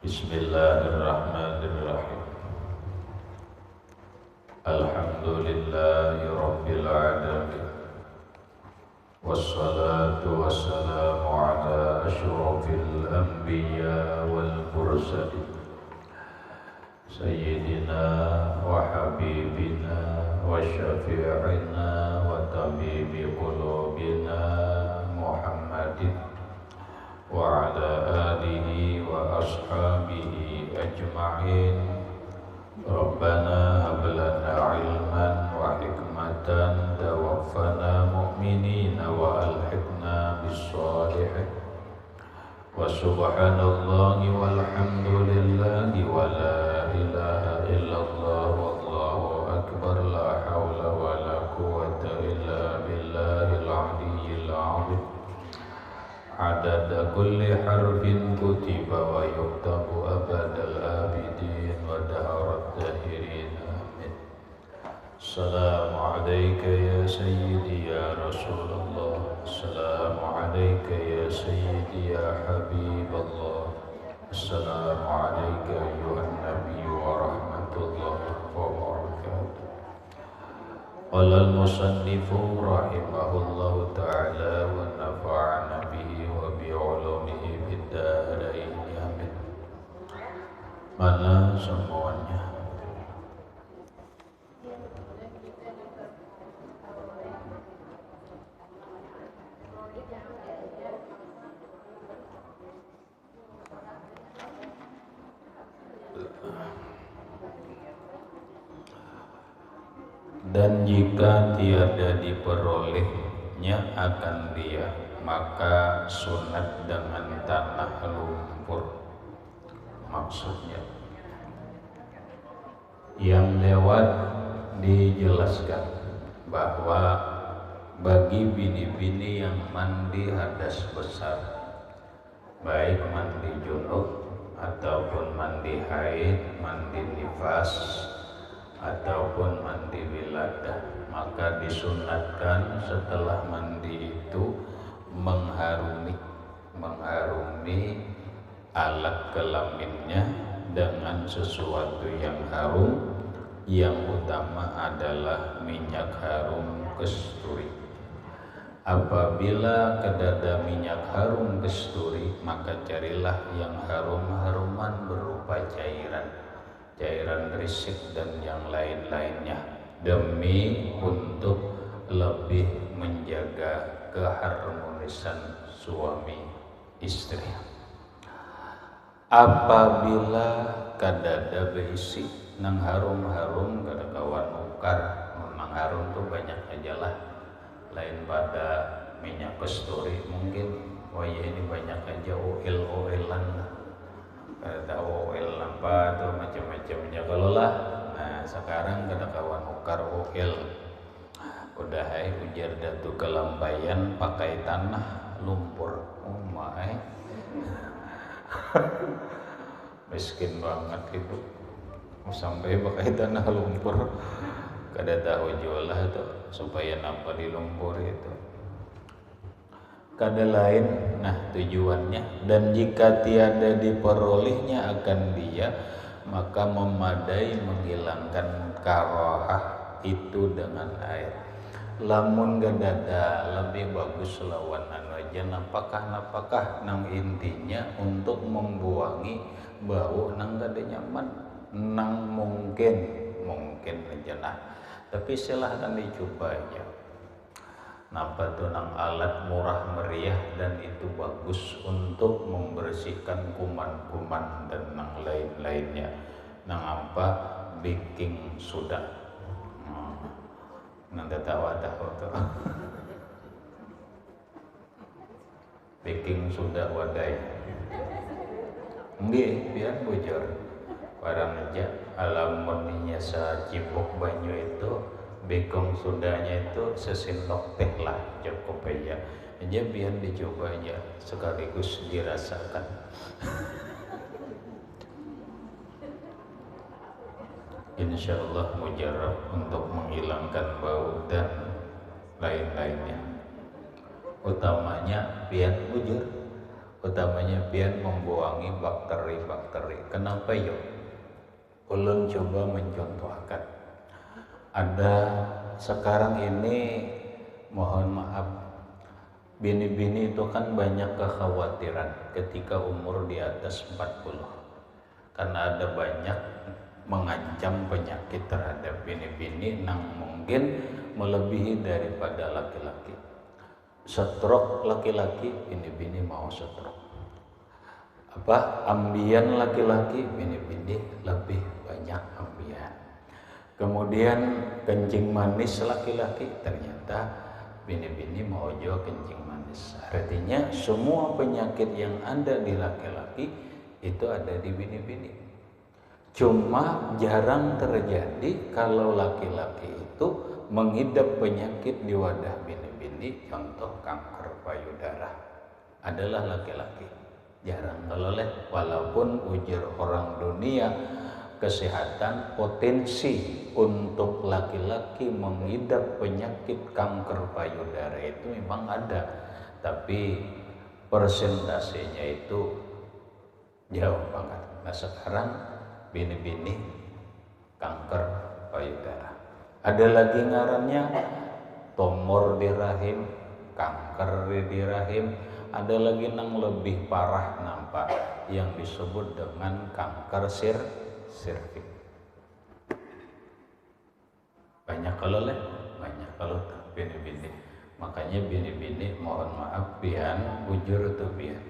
Bismillahirrahmanirrahim. Alhamdulillahi rabbil alamin. Wassalatu wassalamu ala asyrafil anbiya wal mursalin. Sayyidina wa habibina wa syafi'ina wa tabibi qulubina Muhammadin wa ala alihi wa ashabihi ajma'in. Rabbana hab lana ilman wa hikmatan tawaffana mu'minina wa alhiqna bis-shalihin. Wa subhanallahi walhamdulillahi wa la ilaha illallah wallahu akbar. La hawla wa la quwwata illa billahil aliyyil azim. Adada kulli harfin kutiba wa yuktabu abadal abidin wa daharat dahirin. Amin. Assalamu alayka ya sayyidi ya Rasulullah. Assalamu alayka ya sayyidi ya Habiballah. Assalamu alayka ayuhan Nabi wa rahmatullahi wa barakatuh. Qala al-musannifu rahimahullahu ta'ala wa nafa'ana bihi wa bi'ulumihi bid-darain. Amin. Mana semuanya? Dan jika tiada diperolehnya akan dia, maka sunat dengan tanah lumpur. Maksudnya yang lewat dijelaskan bahwa bagi bini-bini yang mandi hadas besar, baik mandi junub ataupun mandi haid, mandi nifas ataupun mandi wiladah, maka disunatkan setelah mandi itu mengharumi alat kelaminnya dengan sesuatu yang harum, yang utama adalah minyak harum kasturi. Apabila kedada minyak harum kasturi, maka carilah yang harum-haruman berupa cairan risik dan yang lain-lainnya, demi untuk lebih menjaga keharmonisan suami istri. Apabila kadada beisi nang harum-harum kada kawan ukar, memang harum tuh banyak aja lah, lain pada minyak kasturi mungkin ya ini banyak aja oil-oilan, kada oil apa tuh macam-macamnya kalau lah. Nah sekarang kada kawan ukar oil, udah ujar datu kelampayan pakai tanah lumpur. Oh my miskin banget itu sampai pakai tanah lumpur, kada tahu jualah itu supaya nampak di lumpur itu kada lain. Nah tujuannya, dan jika tiada diperolehnya akan dia, maka memadai menghilangkan karohah itu dengan air. Lamun gadada lebih bagus lawan aja napakah nang intinya untuk membuangi bau nang kada nyaman, nang mungkin aja nah. Tapi silahkan dicoba aja. Napa tuh nang alat murah meriah dan itu bagus untuk membersihkan kuman-kuman dan nang lain-lainnya. Nang apa? Baking soda. Nang tahu tuh. Baking soda wadai. Nggih, biar bocor. Barang aja alamunnya sa cipok banyu itu, baking sodanya itu sesendok teh lah cukup aja. Aja biar dicoba aja sekaligus dirasakan. Insya Allah mujarab untuk menghilangkan bau dan lain-lainnya. Utamanya pian bujur utamanya pian membuangi bakteri-bakteri. Kenapa yo? Ulun coba mencontohkan. Ada sekarang ini, mohon maaf, bini-bini itu kan banyak kekhawatiran ketika umur di atas 40, karena ada banyak mengancam penyakit terhadap bini-bini yang mungkin melebihi daripada laki-laki. Stroke laki-laki, bini-bini mau stroke. Ambian laki-laki, bini-bini lebih banyak ambian. Kemudian kencing manis laki-laki, ternyata bini-bini mau jo kencing manis. Artinya semua penyakit yang ada di laki-laki itu ada di bini-bini. Cuma jarang terjadi kalau laki-laki itu mengidap penyakit di wadah bini-bini. Contoh kanker payudara adalah laki-laki. Jarang kalau walaupun ujar orang dunia kesehatan, potensi untuk laki-laki mengidap penyakit kanker payudara itu memang ada, tapi persentasenya itu jauh banget. Nah sekarang bini-bini kanker payudara, ada lagi ngarannya tumor di rahim, kanker di rahim, ada lagi yang lebih parah nampak yang disebut dengan kanker serviks. Banyak kalau bini-bini. Makanya bini-bini mohon maaf pian, bujur tuh pian.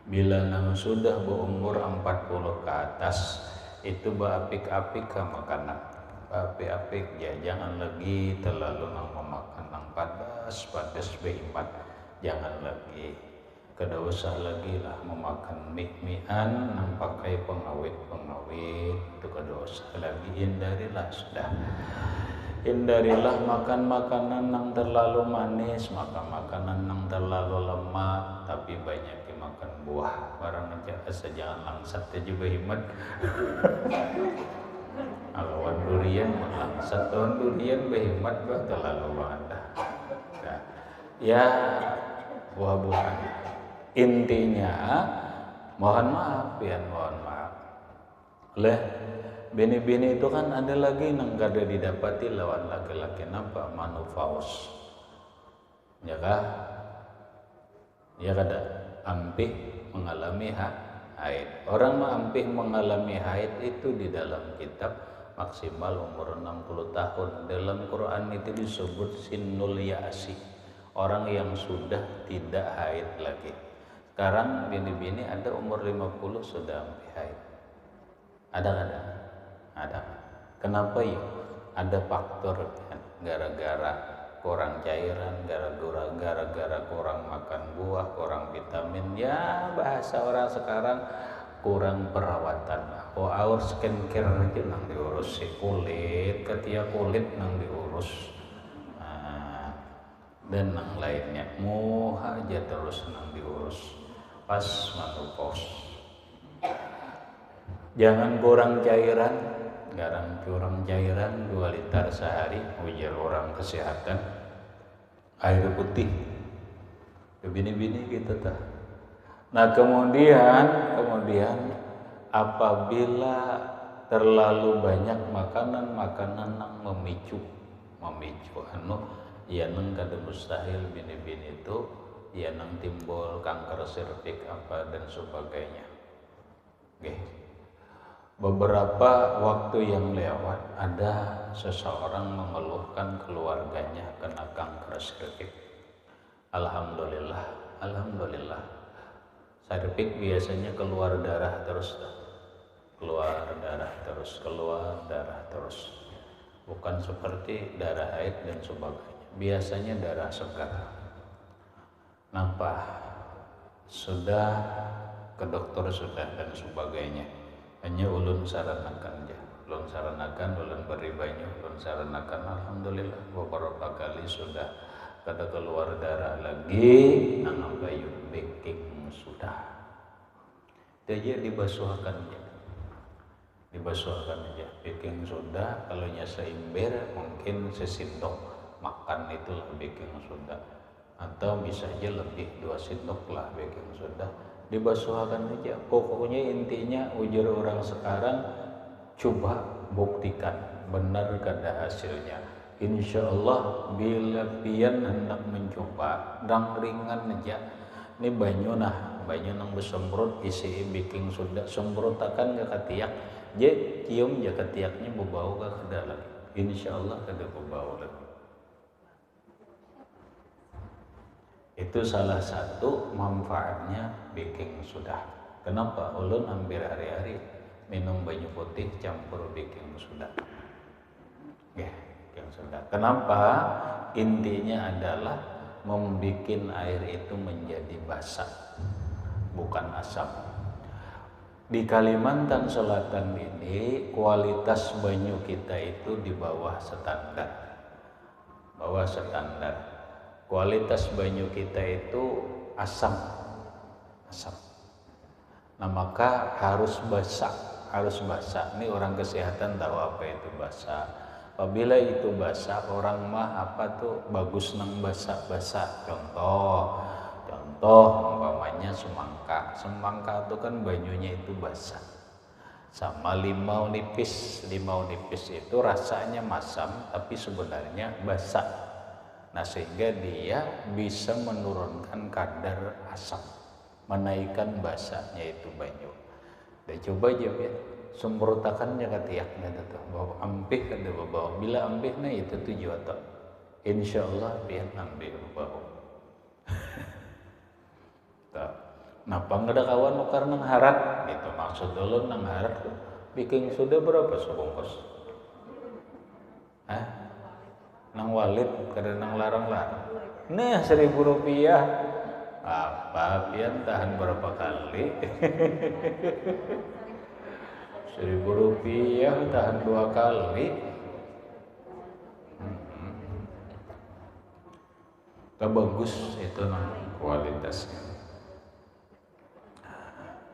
Bila nang sudah berumur 40 ke atas itu apik-apik ke makanan. Apik-apik ya, jangan lagi terlalu nang memakan nang padas behimat. Jangan lagi. Kada usah lagi lah memakan mie-mian nang pakai pengawet itu kada usah lagi. Hindarilah makan makanan nang terlalu manis, makan makanan nang terlalu lemak, tapi banyak makan buah. Barang aja jangan langsat aja behimat. Alawan durian langsat, durian behimat bah terlalu banget. Nah, ya buah-buahan. Intinya mohon maaf. Bini-bini itu kan ada lagi yang kada didapati lawan laki-laki, napa? Menopause. Ya kah? Ya kada ampih mengalami haid. Orang ampih mengalami haid itu di dalam kitab maksimal umur 60 tahun. Dalam Quran itu disebut sinnul ya'si, orang yang sudah tidak haid lagi. Sekarang bini-bini ada umur 50 sudah ampih haid. Ada. Kenapa ya? Ada faktor gara-gara kurang cairan, gara-gara kurang makan buah, kurang vitamin. Ya bahasa orang sekarang kurang perawatan. Our skincare aja nang diurus, kulit, ketiak kulit nang diurus. Dan nang lainnya muha aja terus nang diurus. Pas menopause. Jangan kurang cairan, 2 liter sehari, ujar orang kesehatan. Air putih, bini-bini gitu tah. Nah kemudian apabila terlalu banyak makanan yang memicu ya nang kada mustahil bini-bini itu ya nang timbul kanker serviks dan sebagainya. Beberapa waktu yang lewat ada seseorang mengeluhkan keluarganya kena kanker serviks. Alhamdulillah. Serviks biasanya keluar darah terus. Bukan seperti darah haid dan sebagainya. Biasanya darah segar. Nampak sudah ke dokter sudah dan sebagainya. Hanya ulun saranakan, ulun beri banyu, ulun saranakan. Alhamdulillah beberapa kali sudah kada keluar darah lagi, nang bayu baking sudah. Dia dibasuhkan aja. Baking sudah, kalau nya seimber mungkin sesendok makan itulah baking sudah. Atau bisa aja lebih 2 sendok lah baking sudah. dibasuhakan aja. Pokoknya intinya ujar orang sekarang, coba buktikan benar kada hasilnya. Insya Allah bila pian hendak mencoba dan ringan aja, ini banyu nang besemprot isi bikin sudah semprotakan ke ketiak, je cium je ketiaknya berbau ke kada lagi. Insya Allah kada berbau lagi. Itu salah satu manfaatnya baking soda. Kenapa? Ulun hampir hari-hari minum banyu putih campur baking soda. Baking soda. Kenapa? Intinya adalah membuat air itu menjadi basah, bukan asam. Di Kalimantan Selatan ini kualitas banyu kita itu di bawah standar. Kualitas banyu kita itu asam. Nah maka harus basah. Ini orang kesehatan tahu apa itu basah. Apabila itu basah, orang mah apa tuh bagus nang basah. Contoh umpamanya semangka itu kan banyunya itu basah. Sama limau nipis itu rasanya masam tapi sebenarnya basah. Nah sehingga dia bisa menurunkan kadar asam, menaikkan basahnya itu banyu. Dan coba aja ya, semprotakannya ketiaknya itu bahwa ampih kada bau. Bila ampihnya itu tujuh atau insya Allah dia ampih bau. Napa ngada kawan karena harat gitu maksud dulu nang harat bikin sudah berapa sebungkus? Nang walid kada nang larang-larang. Nah 1.000 rupiah. Apa pian tahan berapa kali? 1.000 rupiah tahan 2 kali. Bagus itu nang kualitasnya.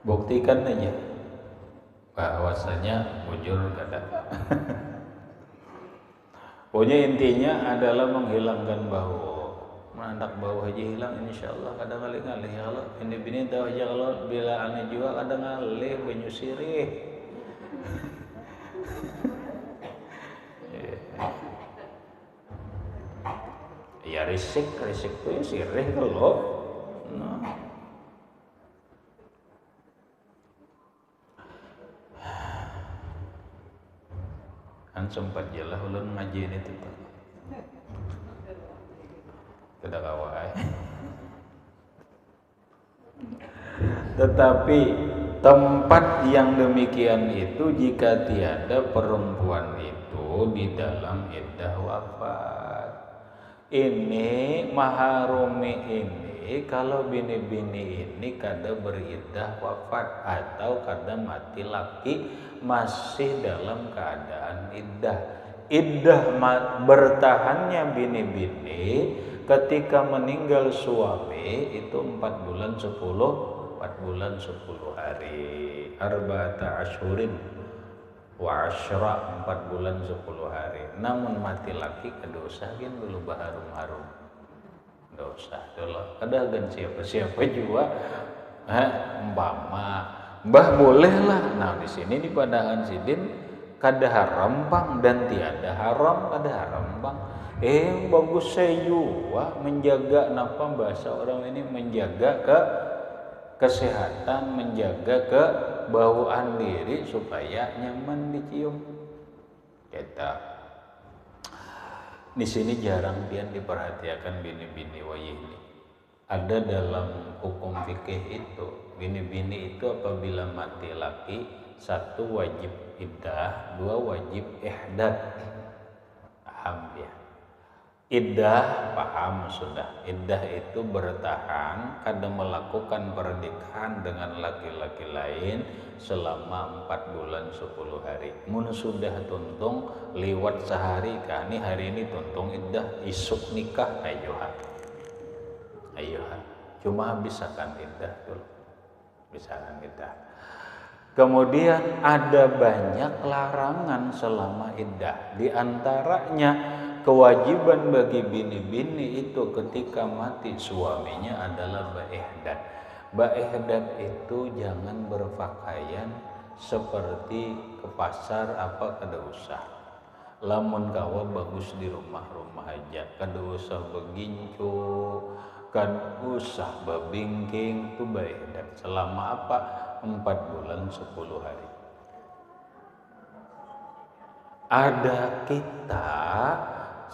Buktikan aja bahwasanya bujur kada. Pokoknya intinya adalah menghilangkan bau. Menandak bau aja hilang insya Allah kadang ngalih kalau ini bini tahu aja kalau bila aneh juga kadang ngalih banyu sirih. Ya risik tuh ya sirih kalau. Nah. Kan sempat jelah ulun ngajiin itu tuh. Tidak kawai. Tetapi tempat yang demikian itu jika tiada perempuan itu di dalam iddah wafat. Ini maharumi ini kalau bini-bini ini kada beriddah wafat atau kada mati laki masih dalam keadaan iddah. Bertahannya bini-bini ketika meninggal suami itu 4 bulan 10 hari. Arba'ata asyhurin wa asyra 4 bulan 10 hari. Namun mati laki kedosa kan dulu baharum-harum. Dosa dulu. Kadang siapa juga Mbah bolehlah. Nah di sini di Padahan Sidin kada haram bang dan tiada haram kada haram bang. Bagus saya juga menjaga napa bahasa orang ini menjaga kesehatan, menjaga kebauan diri supaya nyaman dicium. Kita di sini jarang dia diperhatikan bini-bini wayih ini. Ada dalam hukum fikih itu bini-bini itu apabila mati laki 1 wajib iddah, 2 wajib ihdad. Paham ya? Iddah paham sudah. Iddah itu bertahan kada melakukan pernikahan dengan laki-laki lain selama 4 bulan 10 hari. Mun sudah tuntung liwat sehari kani hari ini tuntung iddah isuk nikah ayohan. Cuma bisakan iddah dulu. Bisakan iddah. Kemudian ada banyak larangan selama iddah. Di antaranya kewajiban bagi bini-bini itu ketika mati suaminya adalah berihdad. Ba'ihdat itu jangan berpakaian seperti ke pasar apa kada usah. Lamun kawa bagus di rumah-rumah aja, kada usah begincu, kada usah babingking, itu ba'ihdat. Selama apa? 4 bulan 10 hari. Ada kita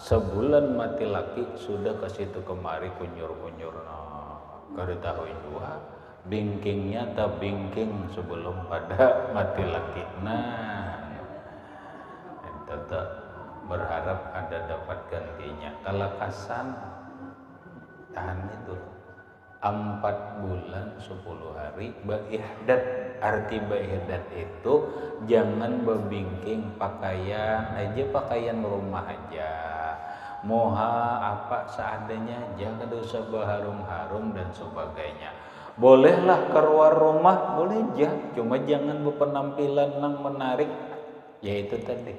sebulan mati laki sudah ke situ kemari kunyur-kunyur, kada tahu juga bingkingnya tak bingking sebelum pada mati laki. Tetap berharap ada dapat gantinya. Kalakasan tahan itu 4 bulan 10 hari ba'ihdat. Arti ba'ihdat itu jangan bebingking pakaian aja, pakaian rumah aja, moha apa seadanya aja, kada usah berharum-harum dan sebagainya. Bolehlah keluar rumah, boleh aja, cuma jangan berpenampilan yang menarik, yaitu tadi.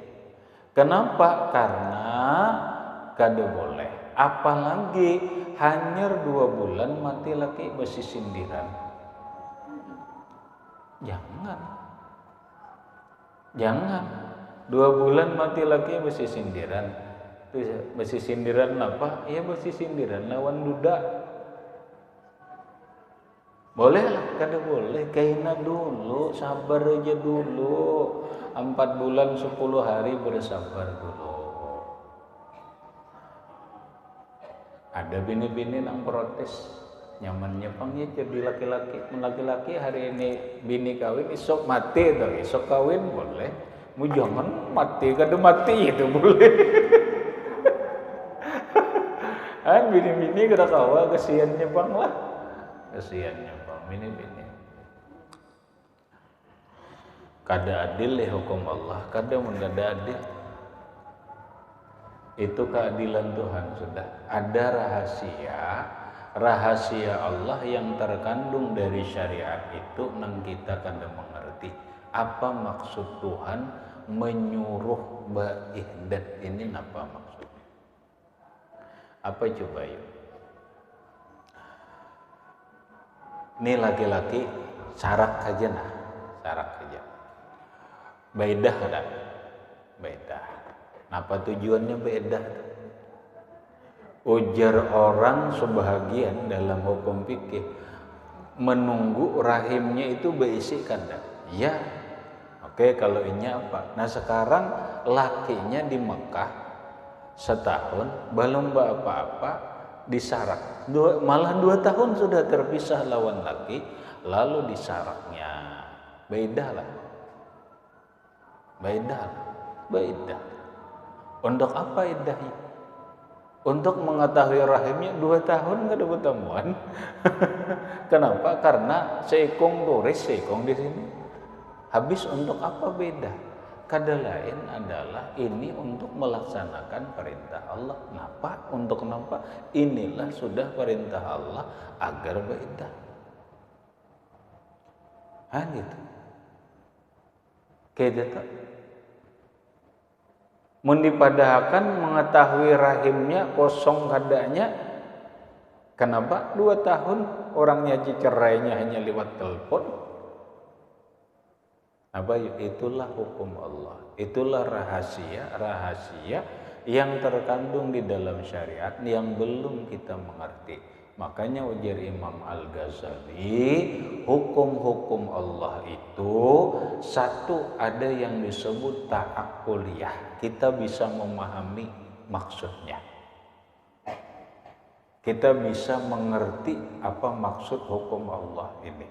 Kenapa? Karena kada boleh. Apalagi hanya 2 bulan mati laki besi sindiran. Jangan 2 bulan mati laki besi sindiran. Besi sindiran apa? Ya besi sindiran lawan duda. Boleh lah, kada boleh. Kaina dulu, sabar aja dulu. 4 bulan 10 hari bersabar dulu. Ada bini-bini yang protes, nyamannya pangnya jadi laki-laki hari ini bini kawin, isok mati tuh, isok kawin boleh. Mu jangan mati, kada mati itu boleh. Kan bini-bini kada kawa, kesiannya bang lah, kesiannya bang bini-bini. Kada adil ya hukum Allah, kada mengada adil. Itu keadilan Tuhan sudah. Ada rahasia Allah yang terkandung dari syariat itu nang kita kada mengerti. Apa maksud Tuhan menyuruh ba'ihdat ini, apa maksudnya? Apa coba yuk? Ini laki-laki sarak aja nah, sarak aja. Baidah ada? Baidah. Apa tujuannya beda? Ujar orang sebahagian dalam hukum fikih, menunggu rahimnya itu berisi kada? Ya. Oke, kalau ini apa? Nah sekarang lakinya di Mekah setahun belum apa-apa disarak. Malah 2 tahun sudah terpisah lawan laki, lalu disaraknya. Beda lah. Untuk apa idahnya? Untuk mengetahui rahimnya 2 tahun nggak ada pertemuan. Kenapa? Karena seikong turis, seikong di sini. Habis untuk apa beda? Kada lain adalah ini untuk melaksanakan perintah Allah. Kenapa? Untuk kenapa? Inilah sudah perintah Allah agar beda. Gitu. Kayak gitu. Mendipadahakan mengetahui rahimnya kosong kadanya. Kenapa 2 tahun orangnya cerainya hanya lewat telepon? Apa? Itulah hukum Allah. Itulah rahasia yang terkandung di dalam syariat yang belum kita mengerti. Makanya ujar Imam Al-Ghazali, hukum-hukum Allah itu satu, ada yang disebut ta'akuliyah. Kita bisa memahami maksudnya. Kita bisa mengerti apa maksud hukum Allah ini.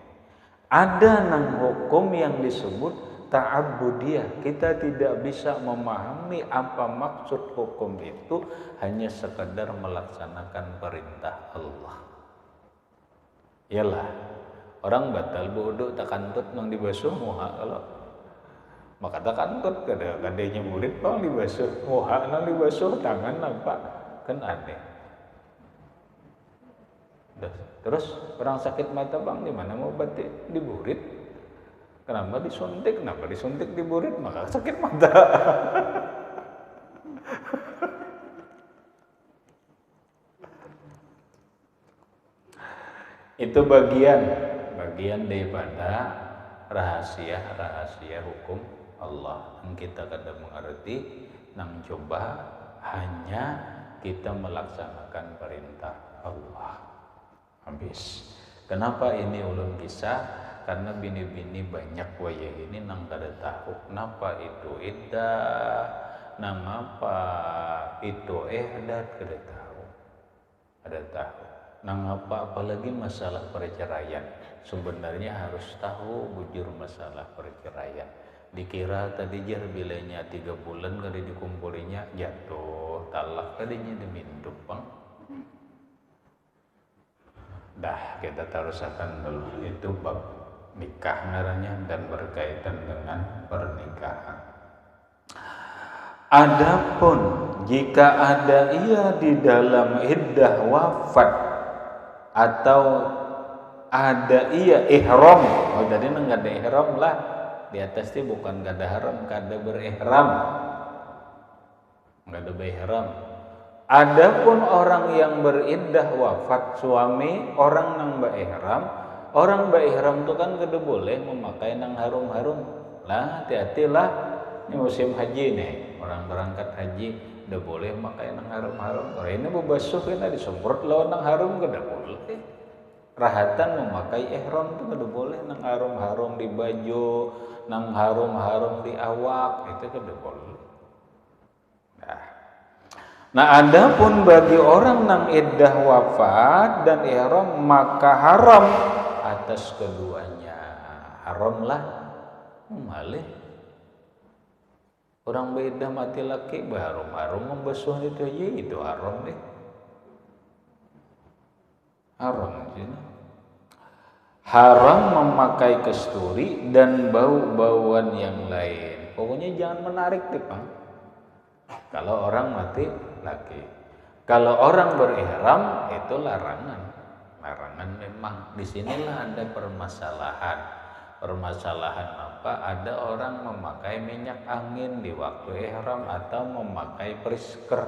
Ada nang hukum yang disebut ta'abudiyah. Kita tidak bisa memahami apa maksud hukum itu, hanya sekedar melaksanakan perintah Allah. Yalah, orang batal bodoh tak kantut nang dibasuh muha, kalau maka tak kantut kadanya murid bang dibasuh muha nang dibasuh tangan nampak kan aneh. Terus orang sakit mata bang di mana mau obatnya? Di burit. Kenapa disuntik? Kenapa disuntik di burit? Maka sakit mata. Itu bagian bagian daripada rahasia-rahasia hukum Allah yang kita kadang mengerti nang coba hanya kita melaksanakan perintah Allah. Habis. Kenapa ini ulun kisah? Karena bini-bini banyak wayah ini nang kada tahu kenapa itu iddah, nang apa itu ihdat kada tahu. Ada tahu. Nang apa apalagi masalah perceraian. Sebenarnya harus tahu bujur masalah perceraian. Dikira tadi jar bilanya 3 bulan kada dikumpulinya jatuh talak kadinya dimindup bang. Dah kita terusakan dulu itu bab nikah ngarannya dan berkaitan dengan pernikahan. Adapun jika ada ia di dalam iddah wafat atau ada ia ihram, oh tadi nggak ada ihram lah di atas itu bukan kada haram, kada berihram, nggak ada berihram. Adapun orang yang beriddah wafat suami orang nang berihram, orang berihram itu kan kada boleh memakai nang harum-harum lah, hati-hatilah ini musim haji nih, orang berangkat haji udah boleh memakai nang harum-harum. Kalau ini bebasuh kena disemprot lawan nang harum kada boleh. Rahatan memakai ihram itu kada boleh nang harum-harum di baju, nang harum-harum di awak itu kada boleh. Nah, adapun bagi orang nang iddah wafat dan ihram maka haram atas keduanya. Haram lah malih. Orang beriddah mati laki baharum-harum membasuh itu aja itu haram deh. Haram sini. Haram memakai kasturi dan bau-bauan yang lain. Pokoknya jangan menarik deh, Bang. Kalau orang mati laki. Kalau orang berihram itu larangan. Larangan memang. Disinilah ada permasalahan. Permasalahan apa? Ada orang memakai minyak angin di waktu ihram atau memakai prisker.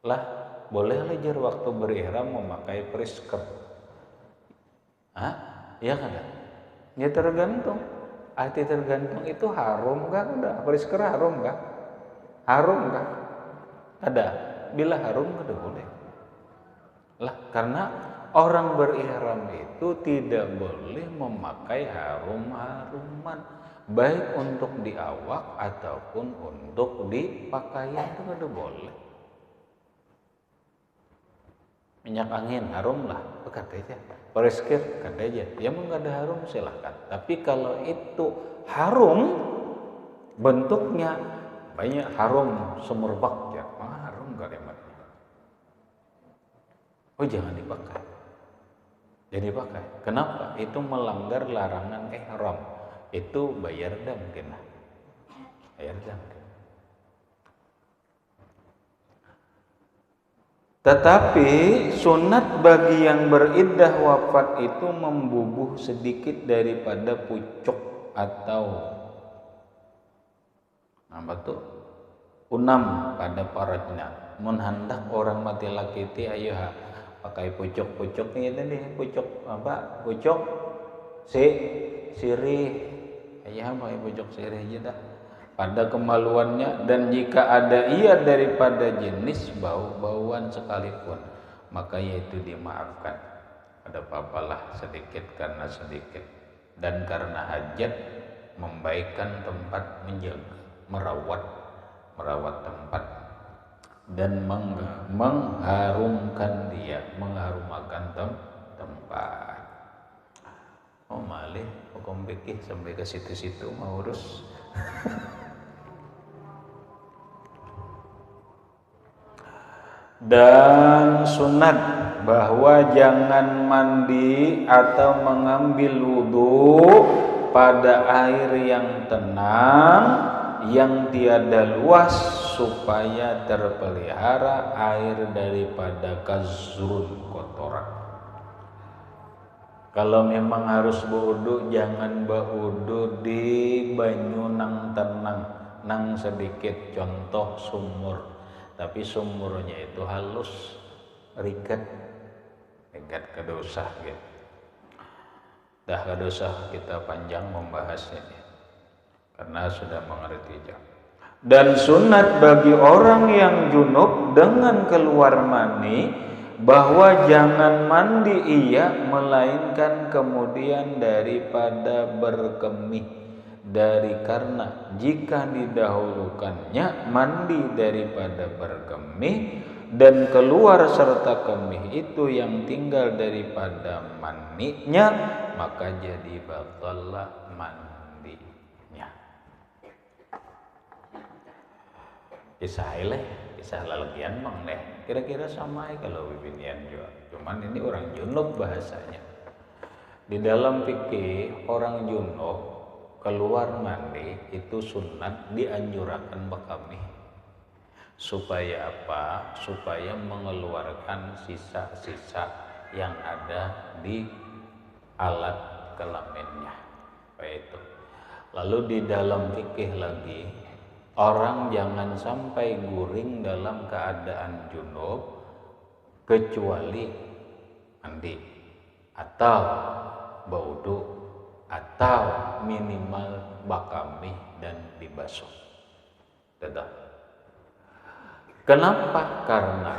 Lah, boleh aja waktu berihram memakai prisker. Hah? Iya kan? Ya tergantung. Arti tergantung itu harum kah? Udah, prisker harum kah? Harum kah? Ada. Bila harum kada boleh. Lah, karena orang berihram itu tidak boleh memakai harum-haruman, baik untuk di awak ataupun untuk di pakaian itu kada boleh. Minyak angin harum lah, kata aja. Prisker kata aja. Ya mau nggak ada harum silahkan. Tapi kalau itu harum bentuknya banyak harum semerbak ya, harum gak lematnya. Oh jangan dipakai. Jadi pakai. Kenapa? Itu melanggar larangan ihram. Itu bayar dam kena. Bayar dam. Tetapi sunat bagi yang beriddah wafat itu membubuh sedikit daripada pucuk atau apa tuh unam pada parajna. Mun hendak orang mati laki ti ayo ha pakai pucuk-pucuk ini tadi pucuk apa? Pucuk sirih. Ayo pakai pucuk sirih aja dah. Pada kemaluannya, dan jika ada ia daripada jenis bau-bauan sekalipun maka yaitu dimaafkan. Ada apa-apalah sedikit karena sedikit, dan karena hajat membaikkan tempat, menjaga, merawat tempat dan mengharumkan dia, mengharumakan tempat. Oh malih hukum fikih sampai ke situ-situ mau urus. Dan sunat bahwa jangan mandi atau mengambil wudhu pada air yang tenang yang tiada luas supaya terpelihara air daripada kazrun kotoran. Kalau memang harus berwudu jangan berwudu di banyu nang tenang, nang sedikit, contoh sumur. Tapi sumurnya itu halus, rigat kada usah gitu. Dah kada usah kita panjang membahasnya karena sudah mengerti jauh. Dan sunat bagi orang yang junub dengan keluar mani bahwa jangan mandi ia melainkan kemudian daripada berkemih, dari karena jika didahulukannya mandi daripada berkemih dan keluar serta kemih itu yang tinggal daripada maninya, maka jadi batallah mandinya. Kisah lalagian mang deh kira-kira sama kalau bibinian juga, cuman ini orang junub bahasanya. Di dalam fikih orang junub keluar mandi itu sunat dianjurkan bakami. Supaya apa? Supaya mengeluarkan sisa-sisa yang ada di alat kelaminnya. Itu. Lalu di dalam fikih lagi, orang jangan sampai guring dalam keadaan junub kecuali mandi atau baudu atau minimal bakami dan dibasuh. Dadah. Kenapa? Karena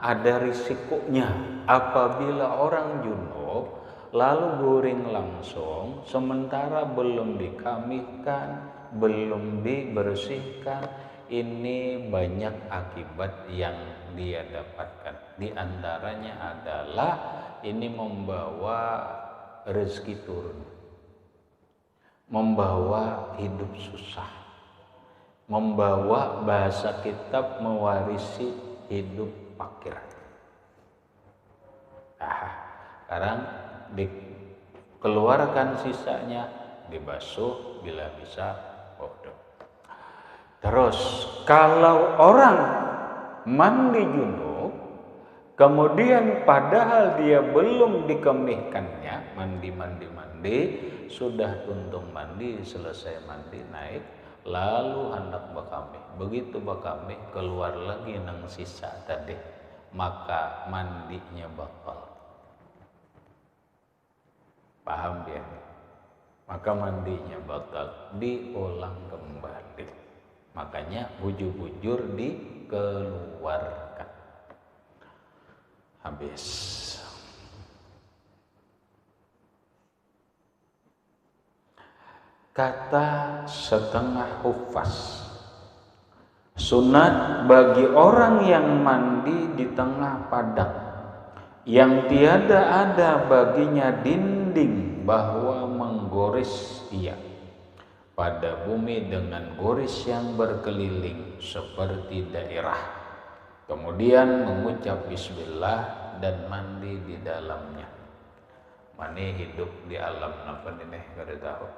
ada risikonya apabila orang junub lalu guring langsung sementara belum dikamihkan, belum dibersihkan, ini banyak akibat yang dia dapatkan. Di antaranya adalah ini membawa rezeki turun, membawa hidup susah, membawa bahasa kitab mewarisi hidup fakir. Sekarang dikeluarkan sisanya, dibasuh bila bisa bodoh. Terus kalau orang mandi junub kemudian padahal dia belum dikemihkannya, mandi sudah tuntung mandi, selesai mandi naik lalu hendak bakami. Begitu bakami keluar lagi nang sisa tadi, maka mandinya batal. Paham ya? Maka mandinya batal, diulang kembali. Makanya bujur-bujur dikeluarkan. Habis. Kata setengah hufaz, sunat bagi orang yang mandi di tengah padang yang tiada ada baginya dinding bahwa menggoris ia pada bumi dengan goris yang berkeliling seperti daerah, kemudian mengucap bismillah dan mandi di dalamnya. Mani hidup di alam apa ini kada tahu,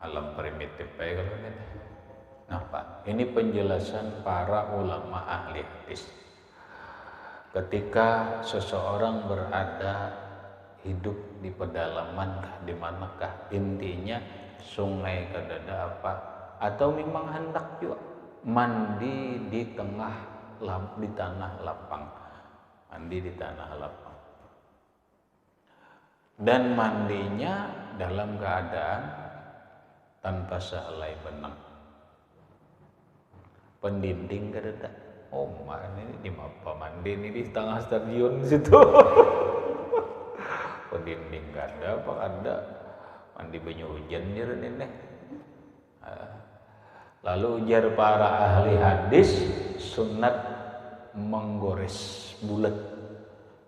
alam primitif kalau ini. Nah Pak, ini penjelasan para ulama ahli hadis. Ketika seseorang berada hidup di pedalaman kah, di manakah, intinya sungai kadada apa, atau memang hendak juga mandi di tanah lapang, mandi di tanah lapang, dan mandinya dalam keadaan tanpa sehelai benang, pendinding kadada. Oh ini di apa mandi ini di tengah stadion situ. Pendinding gak ada, apa ada mandi banyu hujan jer ini. Lalu ujar para ahli hadis, sunat menggores bulat,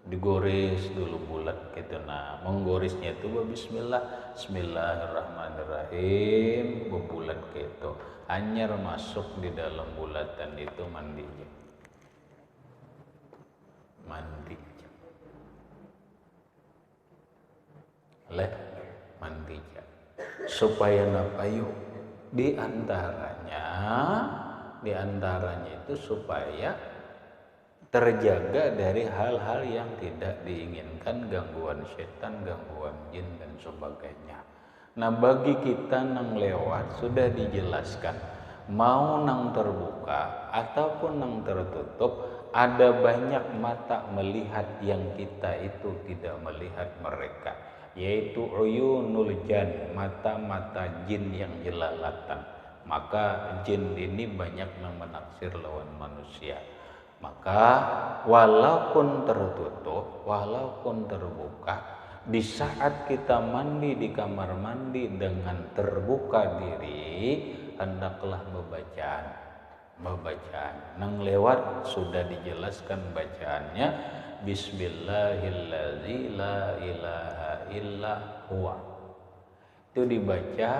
digores dulu bulat gitu. Nah menggoresnya itu bismillah, bismillahirrahmanirrahim, berbulat gitu. Anyar masuk di dalam bulatan itu mandinya. Mandinya supaya napayu di antaranya itu supaya terjaga dari hal-hal yang tidak diinginkan, gangguan setan, gangguan jin dan sebagainya. Nah bagi kita nang lewat sudah dijelaskan, mau nang terbuka ataupun nang tertutup, ada banyak mata melihat yang kita itu tidak melihat mereka. yaitu uyunul jan, mata-mata jin yang jelalatan. Maka jin ini banyak yang menaksir lawan manusia. Maka walaupun tertutup, walaupun terbuka, di saat kita mandi di kamar mandi dengan terbuka diri, hendaklah bacaan. Nang lewat sudah dijelaskan bacaannya, Bismillahirrahmanirrahim la ilaha illa huwa. Itu dibaca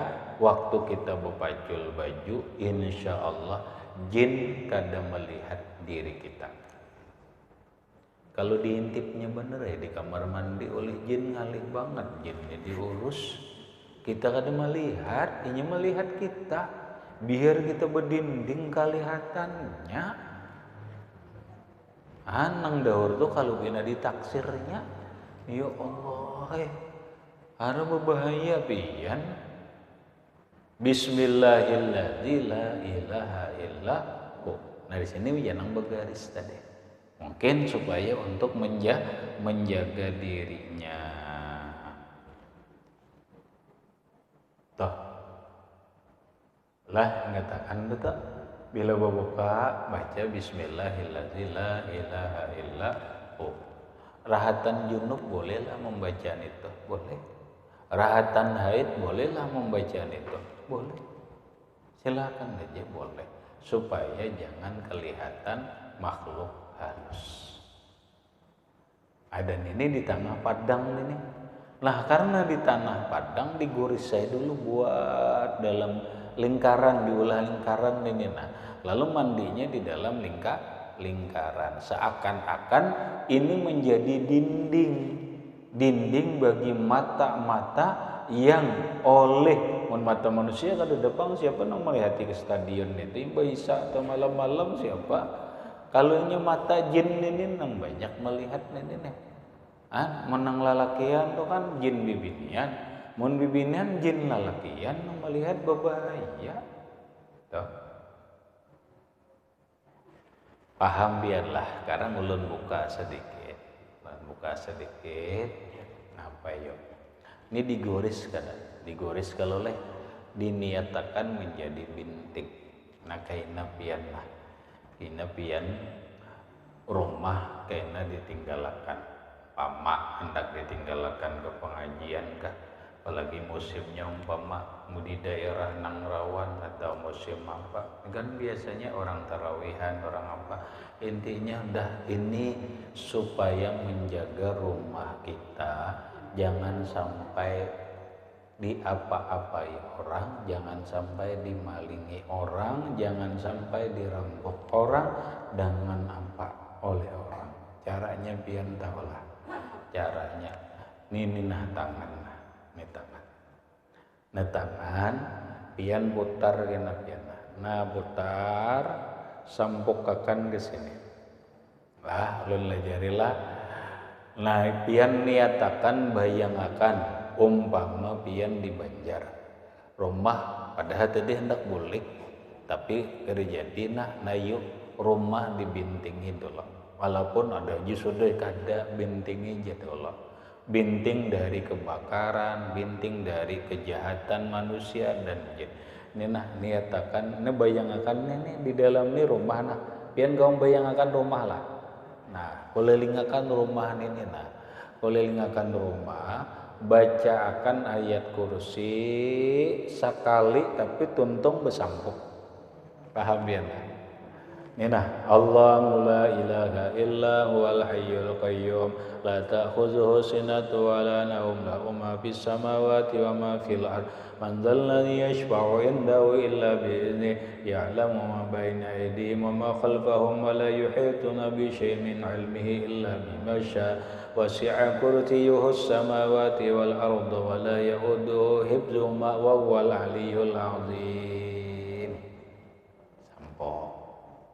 waktu kita berpacul baju, insya Allah jin kada melihat diri kita. Kalau diintipnya bener ya di kamar mandi oleh jin, ngalih banget jinnya diurus, kita kada melihat, ini melihat kita, biar kita berdinding kelihatannya. Anang daur tuh kalau bina ditaksirnya, ya Allah, ada berbahaya pian. Bismillahirrahmanirrahim la ilaha illa hu. Nah di sini jangan bergaris tadi. Mungkin supaya untuk menjaga dirinya. Toh. Lah ngatakan betul. Bila buka baca Bismillahirrahmanirrahim la ilaha illa hu. Rahatan junub bolehlah membaca itu, boleh. Rahatan haid bolehlah membaca itu, boleh. Silakan aja boleh, supaya jangan kelihatan makhluk halus. Ada ini di tanah Padang ini. Nah karena di tanah Padang digoris saya dulu buat dalam lingkaran, diolah lingkaran ini. Nah lalu mandinya di dalam lingkaran, seakan-akan ini menjadi dinding bagi mata-mata yang oleh mata manusia kada depan siapa nang melihat ke stadion itu bisa atau malam-malam siapa. Kalau ini mata jin ini nang banyak melihat ini nih. Menang lalakian tuh kan jin bibinian, mun bibinian jin lalakian nang melihat berbahaya. Tuh. Paham biarlah, sekarang ulun buka sedikit. Apa yuk? Ini digoris kalau leh diniatakan menjadi bintik. Nah kaina pian lah. Kaina pian rumah kaina ditinggalkan. Pama hendak ditinggalkan ke pengajian kah? Apalagi musimnya umpama di daerah nang rawan atau musim apa kan biasanya orang tarawihan, orang apa, intinya udah ini supaya menjaga rumah kita jangan sampai diapa-apai orang, jangan sampai dimalingi orang, jangan sampai dirampok orang dengan apa oleh orang. Caranya biar tahulah caranya. Ini nah tangan. Nah tangan pian putar kena pian. Nah putar sampukakan ke sini. Lah ulun lajarilah. Nah pian niatakan bayangakan umpama pian di Banjar. Rumah padahal tadi hendak bulik tapi kerjadi nah yuk rumah dibintingi dulu. Walaupun ada sudah kada bintingi dulu. Binting dari kebakaran, binting dari kejahatan manusia dan jin. Ini nah niatakan, ini bayangakan ini di dalam ini rumah nah. Pian kau bayangakan rumah lah. Nah, kelilingakan rumah ini nah. Kelilingakan rumah, baca akan ayat kursi sekali tapi tuntung besampuk. Paham ya? Nah, Allahu la ilaha illa huwal hayyul qayyum la ta'khudhuhu sinatun wa la nawm lahu ma fis samawati wa ma fil ard man dzal ladzi yashfa'u indahu illa bi idzni ya'lamu ma baina aydihim wa ma khalfahum wa la yuhituna bi syai'in min 'ilmihi illa bima syaa wasi'a kursiyyuhu as-samawati wal arda wa la ya'uduhu hifdzuhuma wa huwal 'aliyyul 'azim.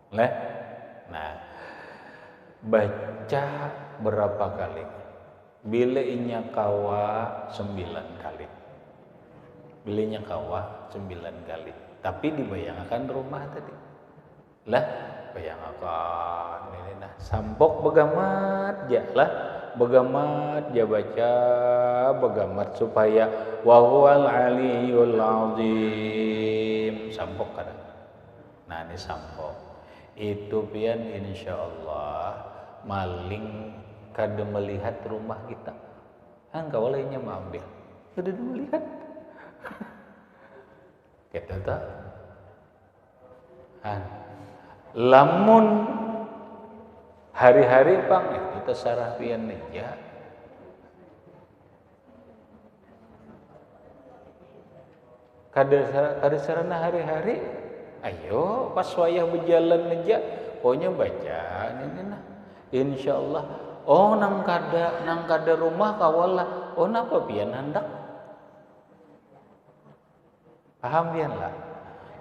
Nah, baca berapa kali? Bila inya kawa 9 kali. Bilinya kawa 9 kali. Tapi dibayangkan rumah tadi. Lah, bayangkan ini nah sampok begamat ya lah. begamat ya baca begamat supaya wa huwal aliyul azim sampok kada. Nah ini sampok itu pian insyaallah maling kada melihat rumah kita engkau lainnya mengambil kada melihat kita tak lamun hari-hari pang itu terserah pian aja kada sarana hari-hari ayo pas wayah berjalan aja pokoknya baca ini nah insyaallah oh nang kada rumah kawala oh napa pian hendak paham pian lah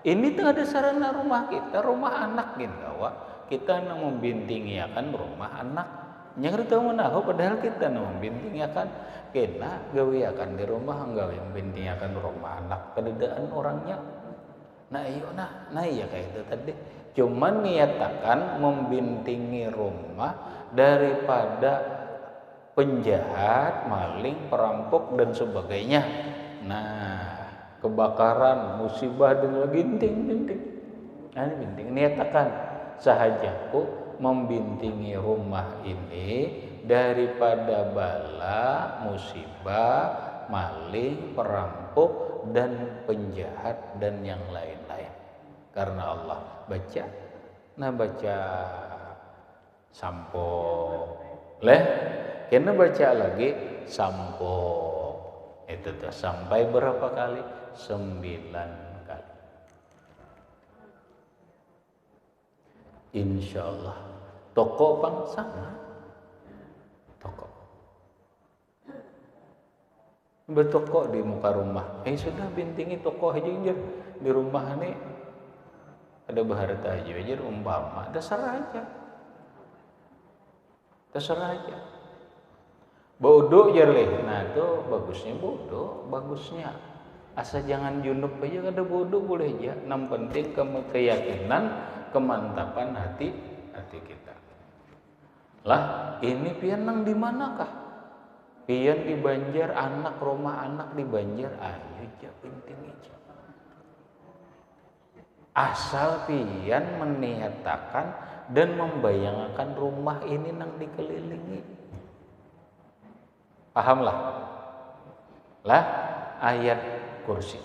ini tuh ada sarana rumah kita rumah anak gitu wa kita nang membintingi akan rumah anak nyari tahu menahu padahal kita nang membintingi akan kena gawe akan di rumah gawe membintingi akan rumah anak kededaan orangnya nah iyo nah iya kayak itu tadi cuman niatakan membintingi rumah daripada penjahat maling perampok dan sebagainya nah kebakaran musibah dan lagi binting nah ini binting niatakan sahajaku membintingi rumah ini daripada bala, musibah, maling, perampok dan penjahat dan yang lain-lain. Karena Allah baca, nah baca sampo, leh, kena baca lagi sampo, itu tuh sampai berapa kali? 9 kali. Insya Allah toko bang sama toko bertoko di muka rumah sudah bintingi toko aja di rumah ini ada baharta aja umpama terserah aja bodoh jarleh nah tuh bagusnya asa jangan junub aja kada bodoh boleh aja yang penting keyakinan kemantapan hati kita. Lah, ini pian nang di manakah? Pian di Banjar, rumah anak di Banjar, ayo aja penting aja. Asal pian meniatakan dan membayangkan rumah ini nang dikelilingi. Pahamlah? Lah, ayat kursi.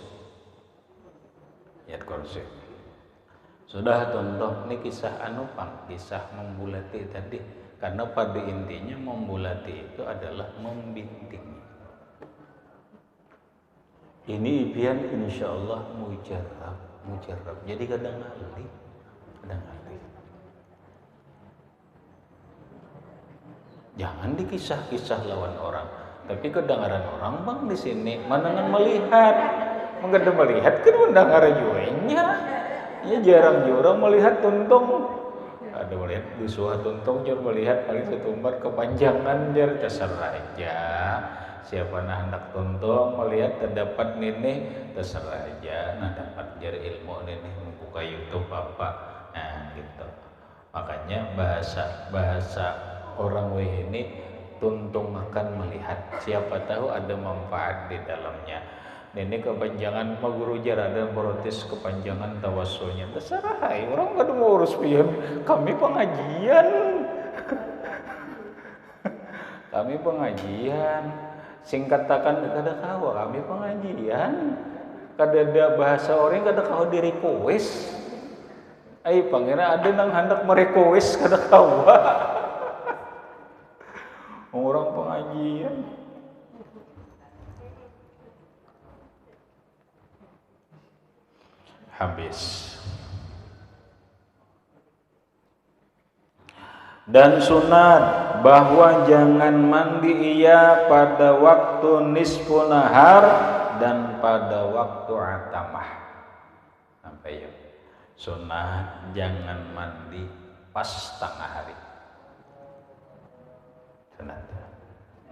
Sudah tonton ini kisah kisah membulati tadi karena pada intinya membulati itu adalah membinting. Ini pian insyaallah mujarab. Jadi kadang ngali. Jangan dikisah-kisah lawan orang, tapi kedengaran orang bang di sini manangan melihat, menggada melihat kan mendengar juenya. Ya jarang orang melihat tuntung. Ada melihat di suah tuntung jar melihat paling setumbar kepanjangan jar terserah aja. Siapa nah hendak tuntung melihat terdapat nini terserah aja. Nah dapat jar ilmu nini membuka YouTube apa. Nah gitu. Makanya bahasa orang ini tuntung akan melihat. Siapa tahu ada manfaat di dalamnya. Ini kepanjangan maguru jar ada protes kepanjangan tawasulnya. Terserah hai orang kada mau urus pian. Kami pengajian. Singkat katakan kada kawa kami pengajian. Kada ada bahasa orang kada kawa di request. Pangira ada nang hendak merequest kada kawa. Orang pengajian. Habis. Dan sunat bahwa jangan mandi ia pada waktu nisfu nahar dan pada waktu atamah. Sampai yuk. Sunat jangan mandi pas tengah hari. Sunat.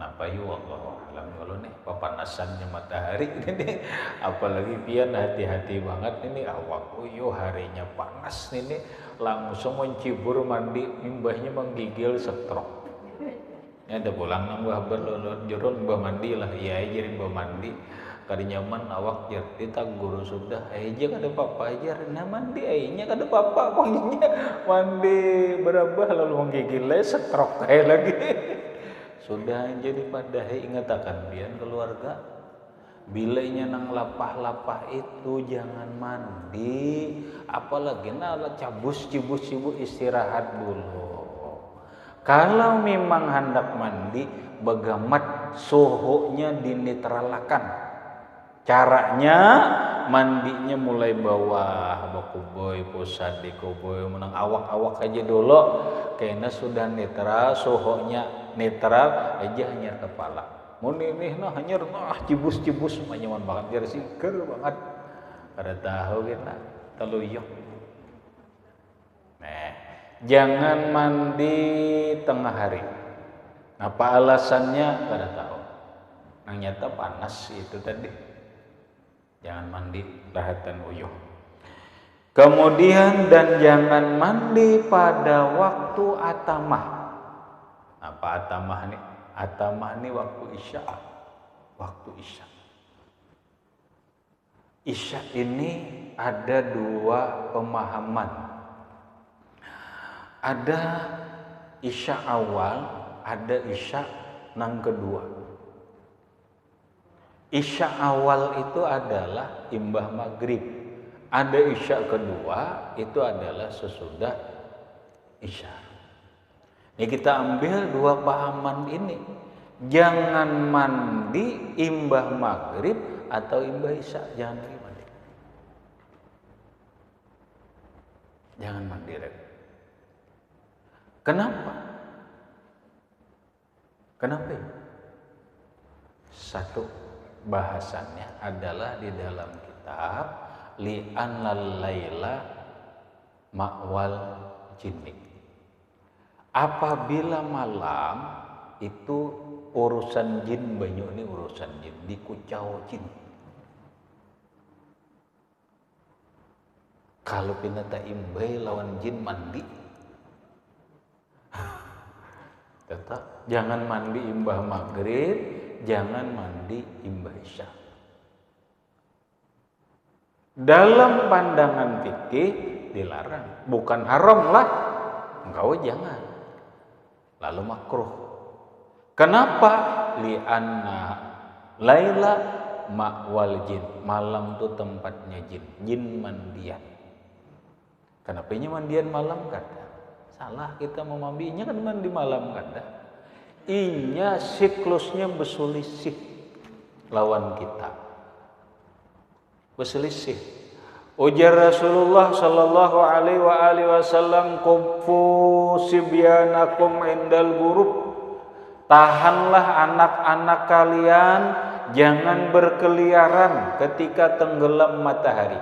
Napa yu wallahu alam kalau nih papanasannya matahari ini apalagi pian hati-hati banget ini awak harinya panas ini langsung mencibur mandi imbahnya menggigil stroke Ya ada pulang nang bah berlolot jurun bah mandi lah, iya jadi bah mandi. Kali nyaman awak jar kita guru sudah aja kada papa aja nah mandi ainya kada papa panggilnya mandi berapa lalu menggigil setrok kayak lagi sudah jadi pada ingat akan pian keluarga bilainya nang lapah-lapah itu jangan mandi apalagi nala cabus cibus cibus istirahat dulu kalau memang hendak mandi bagamat suhunya dinetralkan. Caranya mandinya mulai bawah bakuboy pusat di kuboy menang awak-awak aja dulu karena sudah netral suhunya netral aja hanya kepala mau ini nah hanya cibus-cibus nyaman banget biar seger banget kada tahu kita teluyuk nah jangan mandi tengah hari apa alasannya kada tahu nah nyata panas itu tadi jangan mandi lahatan uyuh. Kemudian dan jangan mandi pada waktu atamah. Apa atamah nih? Atamah nih waktu isya. Waktu isya. Isya ini ada dua pemahaman. Ada isya awal, ada isya nang kedua. Isya awal itu adalah imbah maghrib. Ada isya kedua itu adalah sesudah isya. Ini kita ambil dua pahaman ini. Jangan mandi imbah maghrib atau imbah isya. Jangan mandi. Jangan mandi. Kenapa? Kenapa? Satu. Bahasannya adalah di dalam kitab li'annal laila ma'wal jinni. Apabila malam itu urusan jin banyak ini urusan jin dikucau jin. Kalau pinata imbai lawan jin mandi tetap jangan mandi imbah maghrib jangan mandi imbah isya. Dalam pandangan fikih dilarang, bukan haram lah. Engkau jangan. Lalu makruh. Kenapa? Li'anna laila ma'wal jin. Malam itu tempatnya jin. Jin mandian. Kenapa mandian malam kada? Salah kita mau mandinya kan mandi malam kada. Inya siklusnya berselisih lawan kita. Berselisih. Ujar Rasulullah sallallahu alaihi wasallam kufu sibyanakum indal ghurub. Tahanlah anak-anak kalian jangan berkeliaran ketika tenggelam matahari.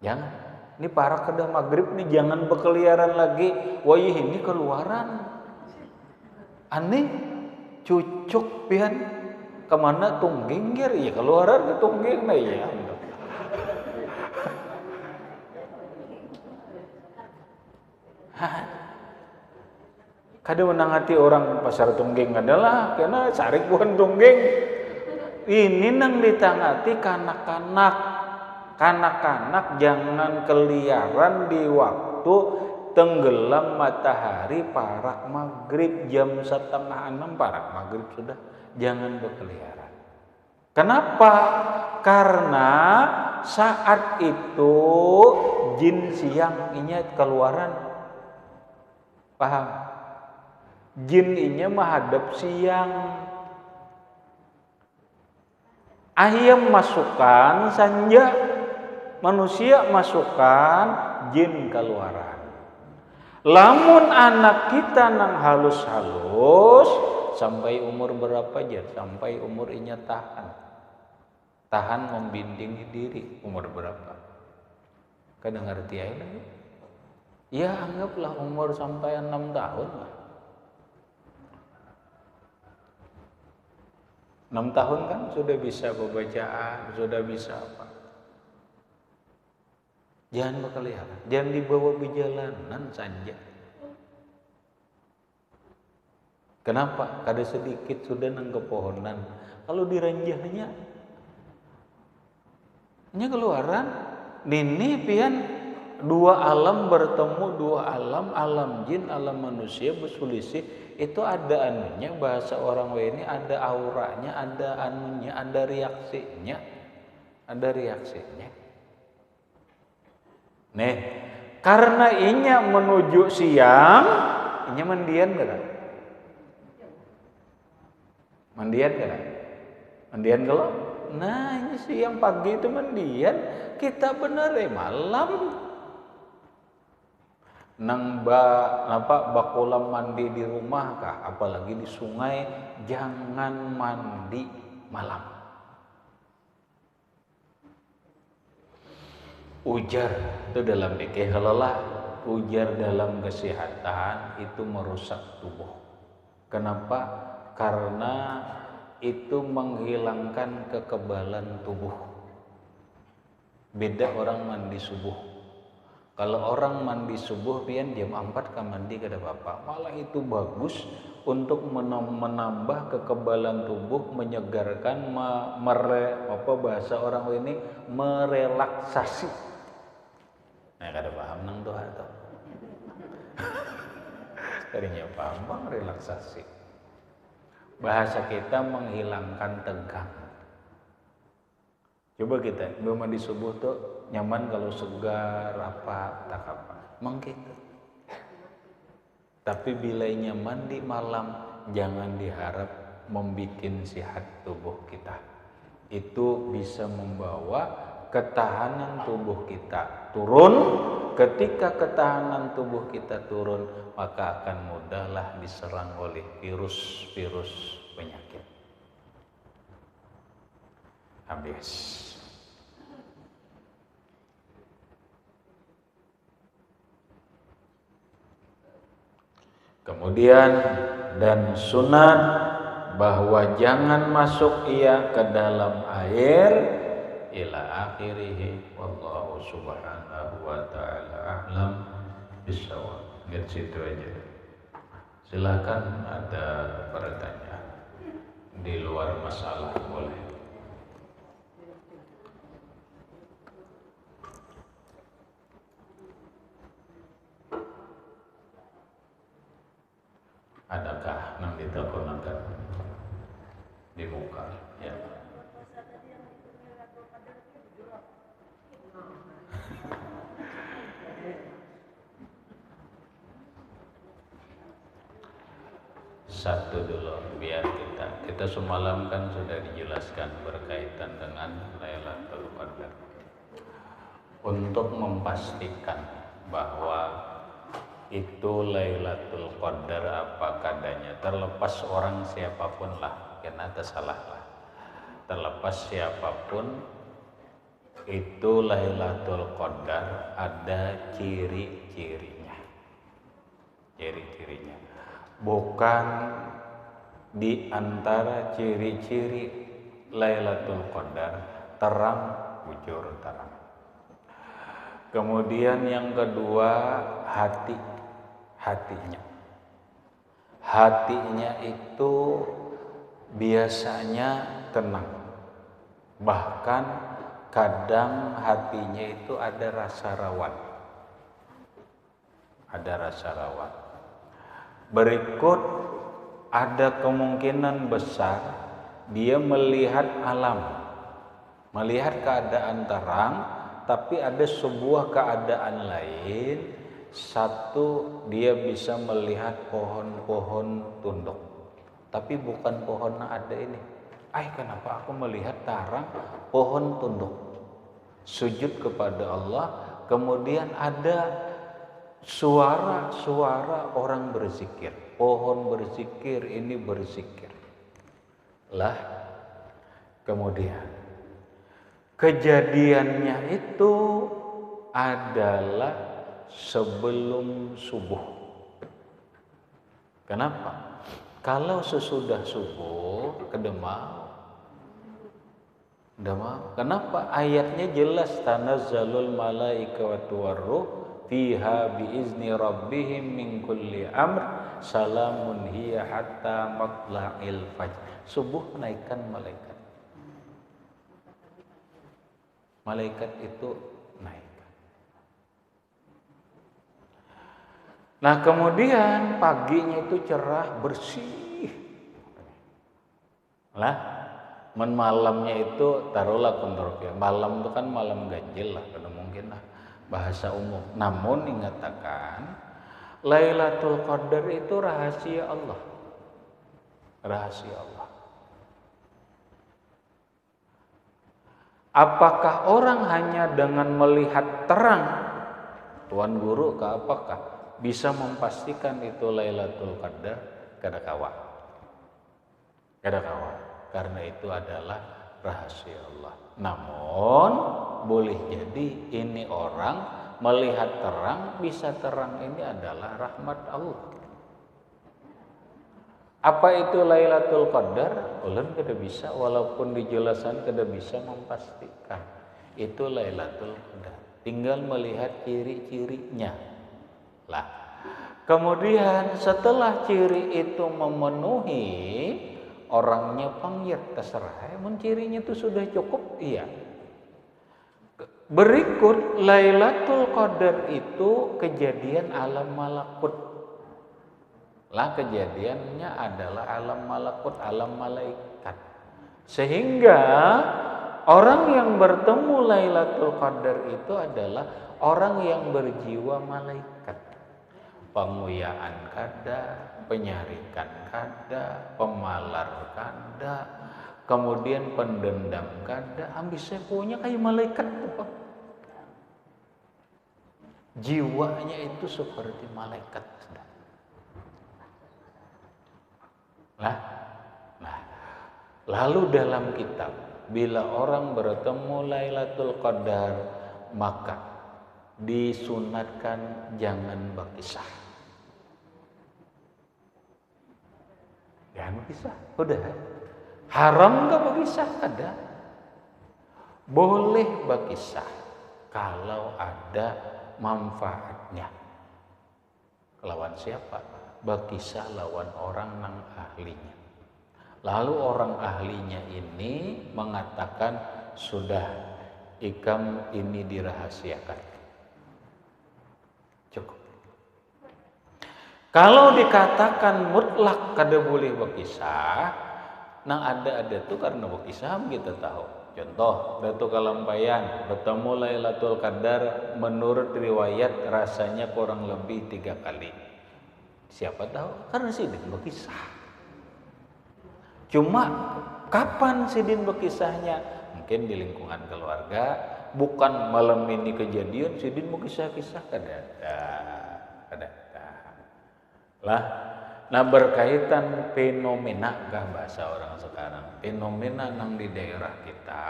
Jangan. Ini para kedah maghrib nih jangan berkeliaran lagi. Wah ini keluaran. Aneh cucuk pian kemana tungging ya keluaran ke tungging nah ya kada menang hati orang pasar tungging adalah karena cari bukan tungging ini nang ditangati kanak-kanak jangan keliaran di waktu tenggelam matahari parak maghrib jam 5:30 parak maghrib sudah jangan berkeliaran. Kenapa? Karena saat itu jin siang inya keluaran. Paham? Jin inya menghadap siang. Ayam masukkan sanja manusia masukkan jin keluaran. Lamun anak kita nang halus-halus sampai umur berapa aja? Sampai umur inya tahan membimbing diri umur berapa? Kadang ngerti aja lagi. Ya anggaplah umur sampai 6 tahun lah. 6 tahun kan sudah bisa bacaan, sudah bisa apa? Jangan berkeliaran, jangan dibawa di jalanan saja. Kenapa? Kada sedikit sudah nang kepohonan. Kalau diranjahnya, nya keluaran. Nini pian dua alam bertemu, dua alam, alam jin, alam manusia berselisih. Itu ada anunya, bahasa orang ini ada auranya, ada anunya, ada reaksinya. Ada reaksinya. Nih, karena inya menuju siang, inya mandian kada? Mandian kada? Mandian kalau? Nah, ini siang pagi itu mandian, kita bener malam. Nang bakulam mandi di rumah kah, apalagi di sungai, jangan mandi malam. Ujar itu dalam fikih lelah, ujar dalam kesehatan itu merusak tubuh. Kenapa? Karena itu menghilangkan kekebalan tubuh. Beda orang mandi subuh. Kalau orang mandi subuh pian jam 4 kan mandi kada apa-apa. Malah itu bagus untuk menambah kekebalan tubuh, menyegarkan, bahasa orang ini merelaksasi. Nah, kada paham nang doa tuh. Tadinya paham bang relaksasi. Bahasa kita menghilangkan tegang. Coba kita mandi subuh tuh nyaman kalau segar apa tak apa. Emang gitu. Tapi bila mandi malam jangan diharap membikin sehat tubuh kita. Itu bisa membawa ketahanan tubuh kita turun. Ketika ketahanan tubuh kita turun, maka akan mudahlah diserang oleh virus-virus penyakit. Habis. Kemudian dan sunat bahwa jangan masuk ia ke dalam air ila akhirih, wallahu subhanahu wa ta'ala a'lam bishawab. Di situ aja. Silakan ada pertanyaan di luar masalah boleh. Adakah nang diteleponakan di muka ya? Satu dulu biar kita semalam kan sudah dijelaskan berkaitan dengan Lailatul Qadar. Untuk memastikan bahwa itu Lailatul Qadar apa kadanya, terlepas orang siapapun lah, karena tersalah lah. Terlepas siapapun itu Lailatul Qadar ada ciri-cirinya. Ciri-cirinya. Bukan di antara ciri-ciri Lailatul Qadar terang, bujur terang. Kemudian yang kedua hatinya itu biasanya tenang, bahkan kadang hatinya itu ada rasa rawan. Berikut ada kemungkinan besar dia melihat alam, melihat keadaan terang, tapi ada sebuah keadaan lain. Satu, dia bisa melihat pohon-pohon tunduk, tapi bukan pohon ada ini. Kenapa aku melihat terang pohon tunduk? Sujud kepada Allah, kemudian ada suara orang berzikir, pohon berzikir, ini berzikir. Lah, kemudian kejadiannya itu adalah sebelum subuh. Kenapa? Kalau sesudah subuh kedemau. Kenapa? Ayatnya jelas, tanazzalul malaikatu warruh fiha biizni rabbihim min kulli amr salamun hiya hatta matla'il fajr. Subuh naikkan malaikat. Malaikat itu naik. Nah kemudian paginya itu cerah bersih. Lah, malamnya itu taruhlah kontrol. Malam itu kan malam ganjil lah, kalau mungkin lah bahasa umum. Namun ingatakan Lailatul Qadar itu rahasia Allah. Rahasia Allah. Apakah orang hanya dengan melihat terang, Tuan Guru, apakah bisa memastikan itu Lailatul Qadar? Kada kawa. Kada kawa. Karena itu adalah rahasia Allah. Namun boleh jadi ini orang melihat terang, bisa terang ini adalah rahmat Allah. Apa itu Lailatul Qadar? Ulun kada bisa, walaupun dijelasan kada bisa memastikan itu Lailatul Qadar. Tinggal melihat ciri-cirinya. Lah, kemudian setelah ciri itu memenuhi, orangnya panggil terserah. Cirinya itu sudah cukup, iya. Berikut Lailatul Qadar itu kejadian alam malakut. Lah kejadiannya adalah alam malakut, alam malaikat. Sehingga orang yang bertemu Lailatul Qadar itu adalah orang yang berjiwa malaikat. Penguyaan kada, penyarikan kada, pemalar kada, kemudian pendendam kada, ambisnya punya kayak malaikat apa? Jiwanya itu seperti malaikat. Nah, lalu dalam kitab, bila orang bertemu Lailatul Qadar, maka disunatkan jangan berkisah. Jangan berkisah, udah. Haram gak berkisah? Kada. Boleh berkisah kalau ada manfaatnya. Lawan siapa? Berkisah lawan orang nang ahlinya. Lalu orang ahlinya ini mengatakan sudah ikam ini dirahasiakan. Cukup. Kalau dikatakan mutlak kada boleh berkisah, nang ada tuh karena berkisah kita tahu. Contoh, Datuk Kalampayan bertemu Lailatul Qadar, menurut riwayat rasanya kurang lebih 3 kali. Siapa tahu? Karena Sidin berkisah. Cuma kapan Sidin berkisahnya? Mungkin di lingkungan keluarga, bukan malam ini kejadian Sidin mau kisah-kisah kada. Lah, nah berkaitan fenomena kah bahasa orang sekarang? Fenomena nang di daerah kita,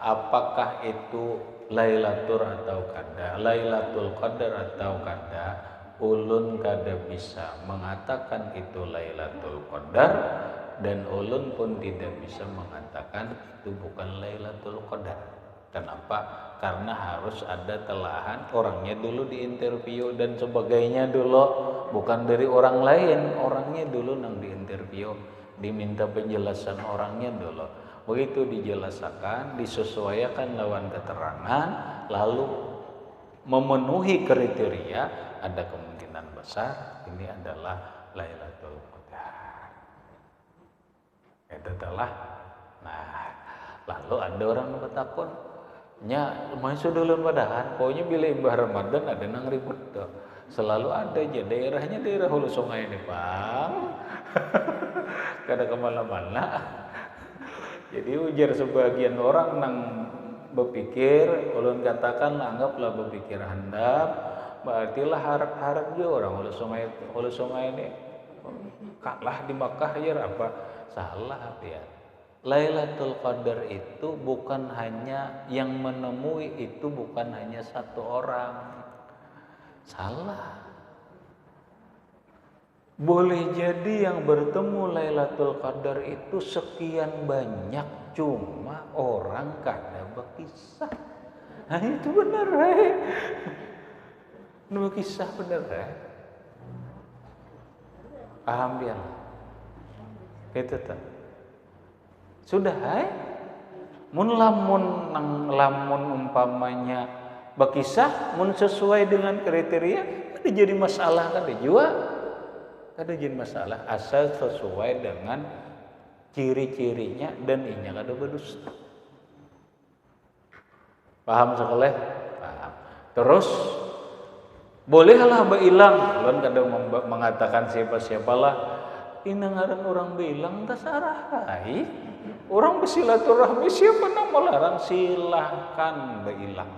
apakah itu Lailatul Qadar atau kada? Ulun kada bisa mengatakan itu Lailatul Qadar, dan ulun pun tidak bisa mengatakan itu bukan Lailatul Qadar. Kenapa? Karena harus ada telahan, orangnya dulu diinterview dan sebagainya dulu, bukan dari orang lain, orangnya dulu nang diinterview, diminta penjelasan orangnya dulu. Begitu dijelaskan, disesuaikan lawan keterangan, lalu memenuhi kriteria, ada kemungkinan besar ini adalah Lailatul Qadar. Itu telah. Nah, lalu ada orang bertakon, nya masuk dulu padahan, pokoknya bila imbah Ramadan ada nang ribut tuh. Selalu ada aja daerahnya daerah hulu sungai ini, Bang. Kada kemana-mana. Jadi ujar sebagian orang nang berpikir, ulun katakan anggaplah berpikir handap, berarti lah harap-harap juga orang hulu sungai ini kalah di Makkah ya apa? Salah ya. Lailatul Qadar itu bukan hanya yang menemui, itu bukan hanya satu orang. Salah. Boleh jadi yang bertemu Lailatul Qadar itu sekian banyak, cuma orang kada berkisah. Nah itu benar, berkisah benar. Paham pian? Gitu tuh. Sudah mun lamun umpamanya bakisah mun sesuai dengan kriteria kada jadi masalah kada jua. Kada jadi masalah asal sesuai dengan ciri-cirinya dan inya kada berdusta. Paham sekolah? Paham. Terus bolehlah beilang, ulun kada mengatakan siapa-siapalah. Ini ngaran orang bilang tasarah hai. Orang bersilaturahmi siapa yang melarang? Silahkan beilang.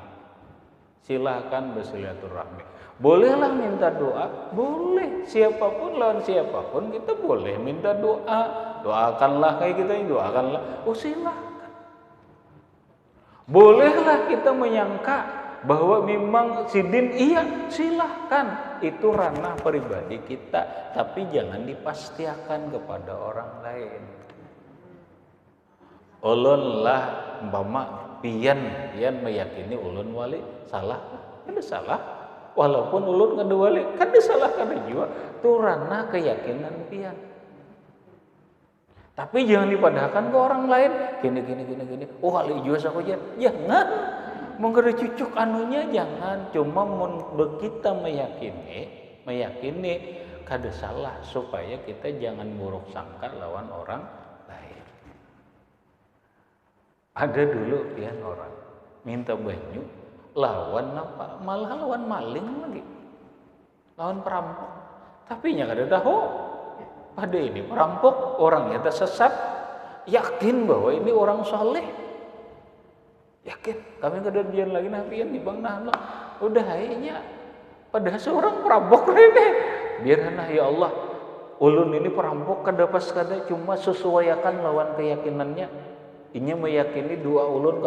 Silahkan bersilaturahmi. Bolehlah minta doa, boleh. Siapapun lawan siapapun kita boleh minta doa. Doakanlah kayak kita ini, doakanlah. Oh silahkan. Bolehlah kita menyangka bahwa memang sidin iya, silahkan. Itu ranah pribadi kita, tapi jangan dipastikan kepada orang lain. Ulun lah umpama pian meyakini ulun wali, salah? Kada salah. Walaupun ulun kada wali, kada salah kada juga. Itu ranah keyakinan pian. Tapi jangan dipadahkan ke orang lain. Gini. Oh wali juga saja. Jangan. Mau kada cucuk anunya jangan. Cuma mun kita meyakini kada salah supaya kita jangan buruk sangka lawan orang lain. Ada dulu pian orang minta banyu lawan apa? Malah lawan maling lagi. Lawan perampok. Tapi nya kada tahu. Pada ini perampok orangnya tersesat. Yakin bahwa ini orang soleh. Yakin, kami kemudian lagi nafian di bang nah udah hanya pada seorang perampok ini biar ya Allah ulun ini perampok kada pas kada cuma sesuaikan lawan keyakinannya inya meyakini dua ulun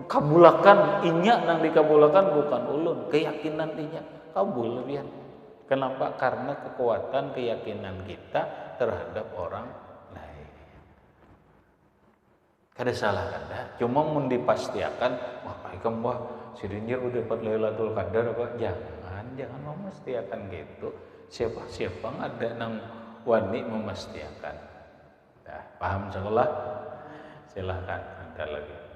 kabulakan inya nang dikabulakan bukan ulun keyakinan inya kabul biar kenapa karena kekuatan keyakinan kita terhadap orang kada salah kada cuma mun dipastiakan wah ikam sidin dia udah dapat Lailatul Qadar apa jangan memastiakan gitu siapa ada nang wani memastiakan paham sekolah silahkan ada lagi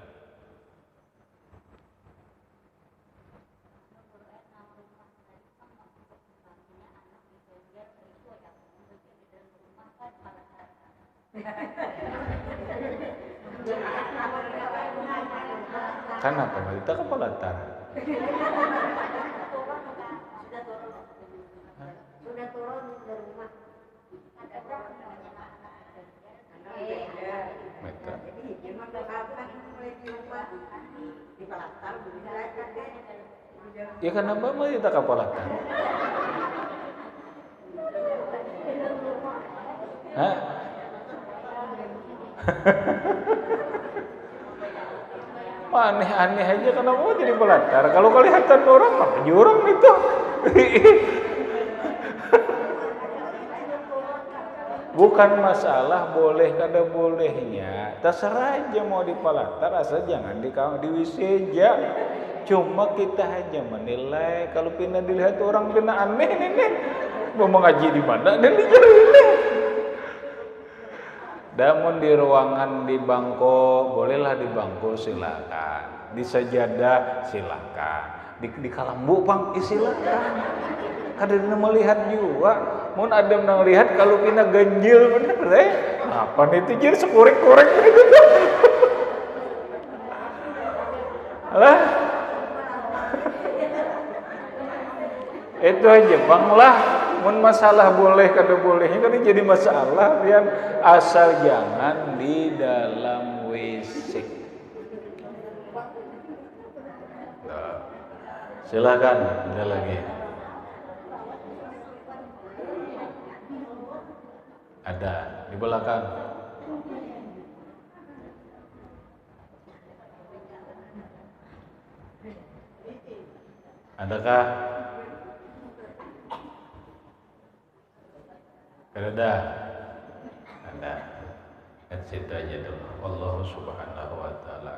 kan apa kita kepala tar sudah turun dari rumah jadi cuma kapan mulai di rumah di Palatar ya kenapa mau kita kepala tar hah aneh aja kenapa mau jadi pelatar kalau kelihatan orang mah jurang itu bukan masalah boleh kada bolehnya terserah aja mau di pelatar asal jangan di WC cuma kita aja menilai kalau pindah dilihat orang pindah aneh ini mau mengaji di mana dan dijar ini namun di ruangan di bangko bolehlah di bangko silakan di sajadah silakan di kalambu bang silakan kada melihat juga mun ada melihat kalau pina ganjil bener apa itu jir sekurek-kurek gitu lah itu aja bang lah mun masalah boleh kada bolehnya kan jadi masalah pian asal jangan di dalam WC. Nah, silakan ada lagi. Ada di belakang. Adakah? Ada. Kan situ aja dulu. Allah subhanahu wa ta'ala.